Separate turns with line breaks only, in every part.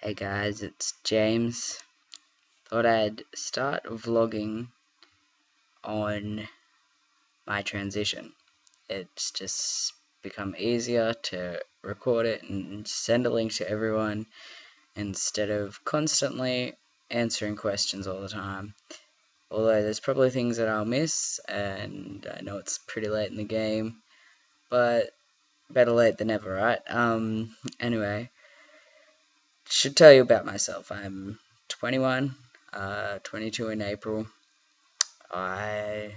Hey guys, it's James. Thought I'd start vlogging on my transition. It's just become easier to record it and send a link to everyone instead of constantly answering questions all the time. Although there's probably things that I'll miss, and I know it's pretty late in the game, but better late than never, right? Anyway, should tell you about myself. I'm 21, 22 in April. I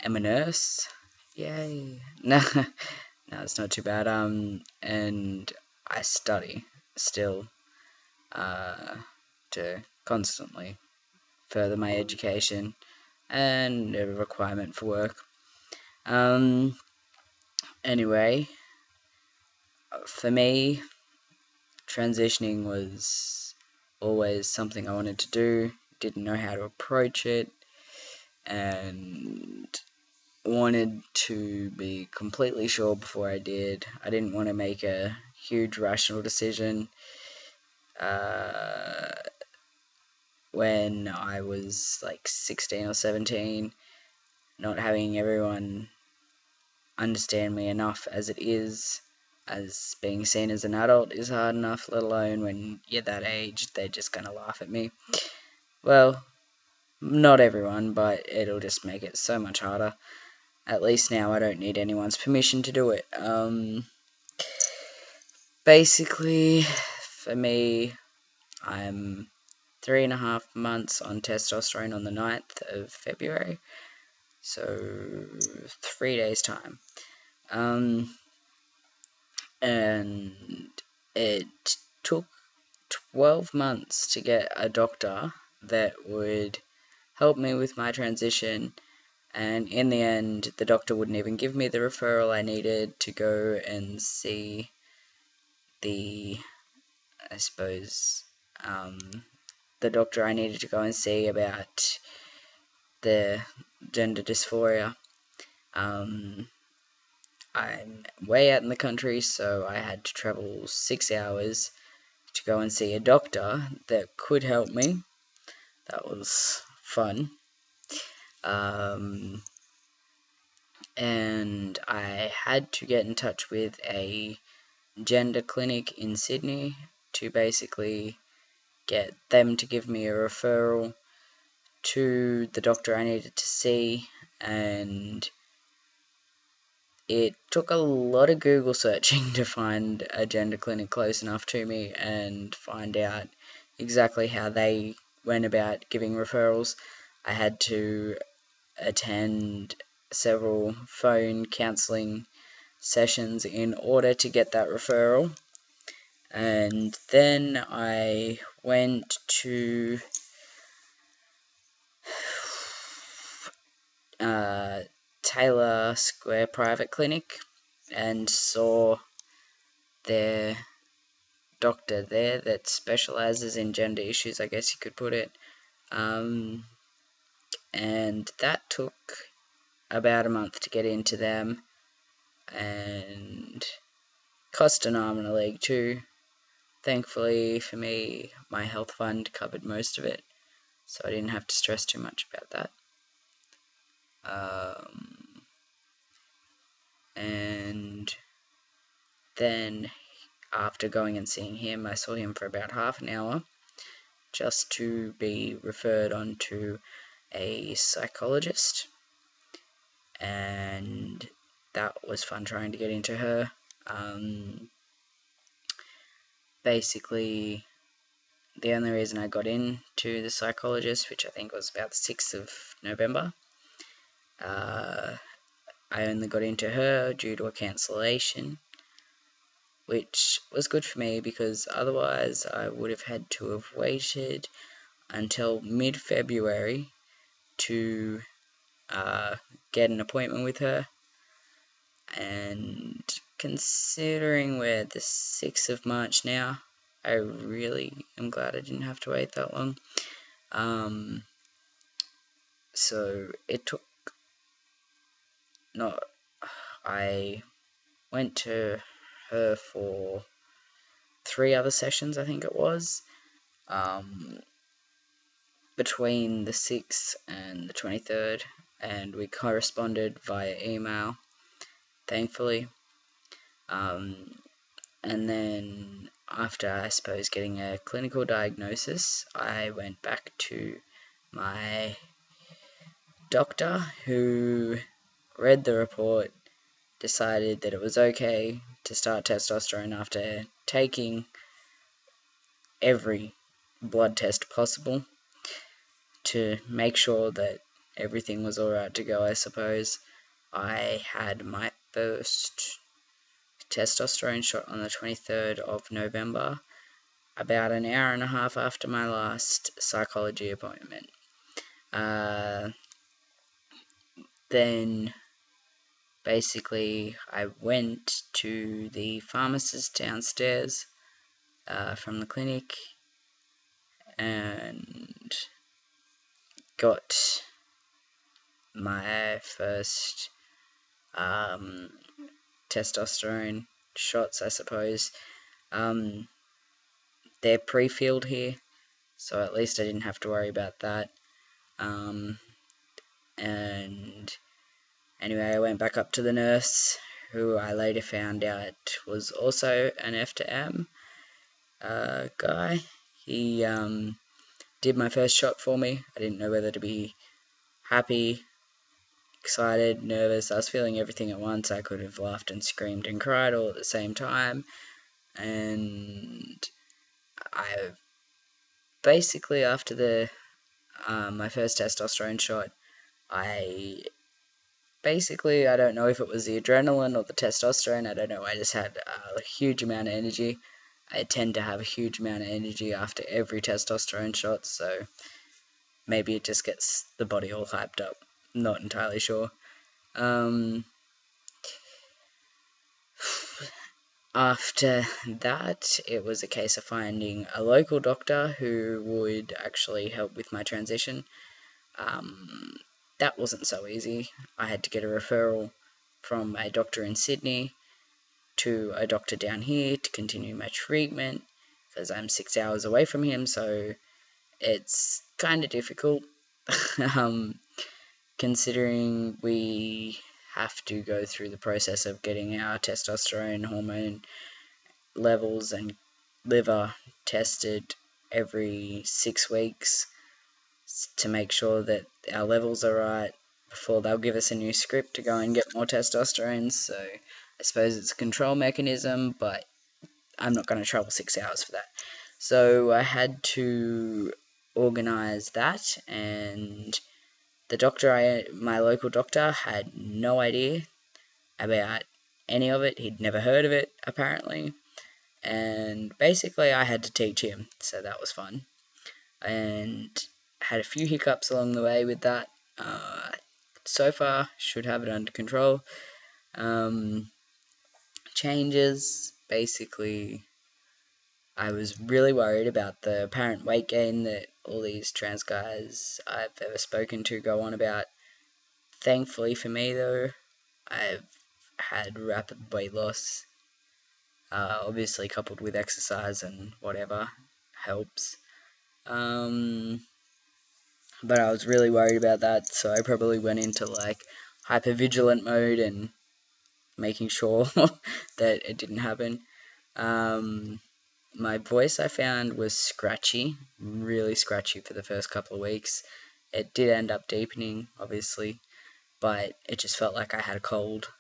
am a nurse. Yay. No, no, it's not too bad. And I study still, to constantly further my education and a requirement for work. Anyway, for me, transitioning was always something I wanted to do, didn't know how to approach it, and wanted to be completely sure before I did. I didn't want to make a huge rational decision when I was like 16 or 17, not having everyone understand me enough as it is, as being seen as an adult is hard enough, let alone when you're that age, they're just going to laugh at me. Well, not everyone, but it'll just make it so much harder. At least now I don't need anyone's permission to do it. Basically, for me, I'm 3.5 months on testosterone on the 9th of February, so 3 days time. And it took 12 months to get a doctor that would help me with my transition, and in the end the doctor wouldn't even give me the referral I needed to go and see the doctor I needed to go and see about the gender dysphoria. I'm way out in the country, so I had to travel 6 hours to go and see a doctor that could help me. That was fun. And I had to get in touch with a gender clinic in Sydney to basically get them to give me a referral to the doctor I needed to see, and it took a lot of Google searching to find a gender clinic close enough to me and find out exactly how they went about giving referrals. I had to attend several phone counselling sessions in order to get that referral. And then I went to Taylor Square Private Clinic and saw their doctor there that specializes in gender issues, I guess you could put it. And that took about a month to get into them, and cost an arm and a leg too. Thankfully for me, my health fund covered most of it, so I didn't have to stress too much about that. And then after going and seeing him, I saw him for about half an hour just to be referred on to a psychologist, and that was fun trying to get into her. Basically, the only reason I got into the psychologist, which I think was about the 6th of November, I only got into her due to a cancellation, which was good for me because otherwise I would have had to have waited until mid-February to get an appointment with her. And considering we're the 6th of March now, I really am glad I didn't have to wait that long. So it took I went to her for 3 other sessions, I think it was, between the 6th and the 23rd, and we corresponded via email, thankfully. And then after, I suppose, getting a clinical diagnosis, I went back to my doctor, who read the report, decided that it was okay to start testosterone after taking every blood test possible to make sure that everything was alright to go, I suppose. I had my first testosterone shot on the 23rd of November, about an hour and a half after my last psychology appointment. Then basically I went to the pharmacist downstairs from the clinic and got my first testosterone shots, I suppose. They're pre-filled here, so at least I didn't have to worry about that. And anyway, I went back up to the nurse, who I later found out was also an F to M guy. He did my first shot for me. I didn't know whether to be happy, excited, nervous. I was feeling everything at once. I could have laughed and screamed and cried all at the same time. And I basically, after my first testosterone shot, I don't know if it was the adrenaline or the testosterone, I don't know, I just had a huge amount of energy. I tend to have a huge amount of energy after every testosterone shot, so maybe it just gets the body all hyped up. Not entirely sure. After that, it was a case of finding a local doctor who would actually help with my transition. That wasn't so easy. I had to get a referral from a doctor in Sydney to a doctor down here to continue my treatment, because I'm 6 hours away from him, so it's kind of difficult, considering we have to go through the process of getting our testosterone hormone levels and liver tested every 6 weeks to make sure that our levels are right before they'll give us a new script to go and get more testosterone. So I suppose it's a control mechanism, but I'm not going to travel 6 hours for that. So I had to organise that, and my local doctor had no idea about any of it. He'd never heard of it, apparently, and basically I had to teach him, so that was fun. And had a few hiccups along the way with that. So far, should have it under control. Changes, basically, I was really worried about the apparent weight gain that all these trans guys I've ever spoken to go on about. Thankfully for me, though, I've had rapid weight loss, obviously coupled with exercise and whatever helps. But I was really worried about that, so I probably went into like hypervigilant mode and making sure that it didn't happen. My voice, I found, was scratchy, really scratchy for the first couple of weeks. It did end up deepening, obviously, but it just felt like I had a cold,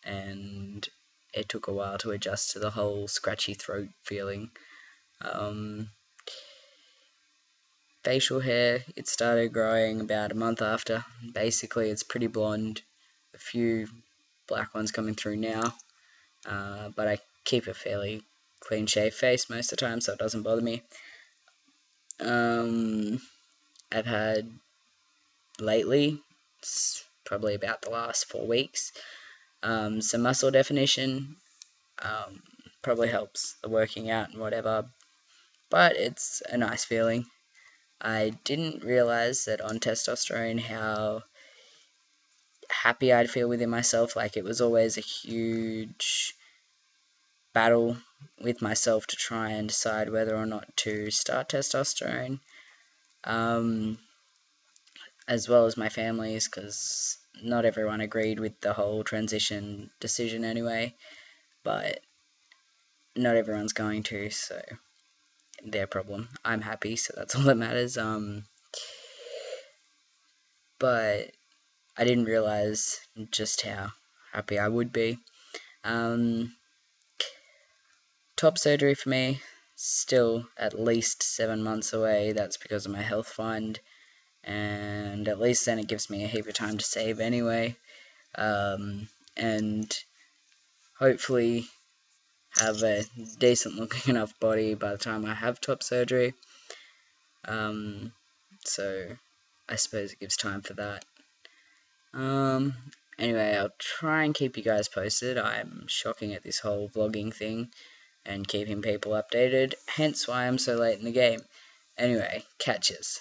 and it took a while to adjust to the whole scratchy throat feeling. Facial hair, it started growing about a month after. Basically, it's pretty blonde, a few black ones coming through now, but I keep a fairly clean shaved face most of the time, so it doesn't bother me. I've had lately, it's probably about the last 4 weeks, some muscle definition. Probably helps the working out and whatever, but it's a nice feeling. I didn't realise that on testosterone how happy I'd feel within myself. Like, it was always a huge battle with myself to try and decide whether or not to start testosterone, as well as my family's, because not everyone agreed with the whole transition decision anyway, but not everyone's going to, so their problem. I'm happy, so that's all that matters. But I didn't realize just how happy I would be. Top surgery for me, still at least 7 months away. That's because of my health fund, and at least then it gives me a heap of time to save anyway, and hopefully have a decent looking enough body by the time I have top surgery. So I suppose it gives time for that. Anyway, I'll try and keep you guys posted. I'm shocking at this whole vlogging thing and keeping people updated, hence why I'm so late in the game. Anyway, catches.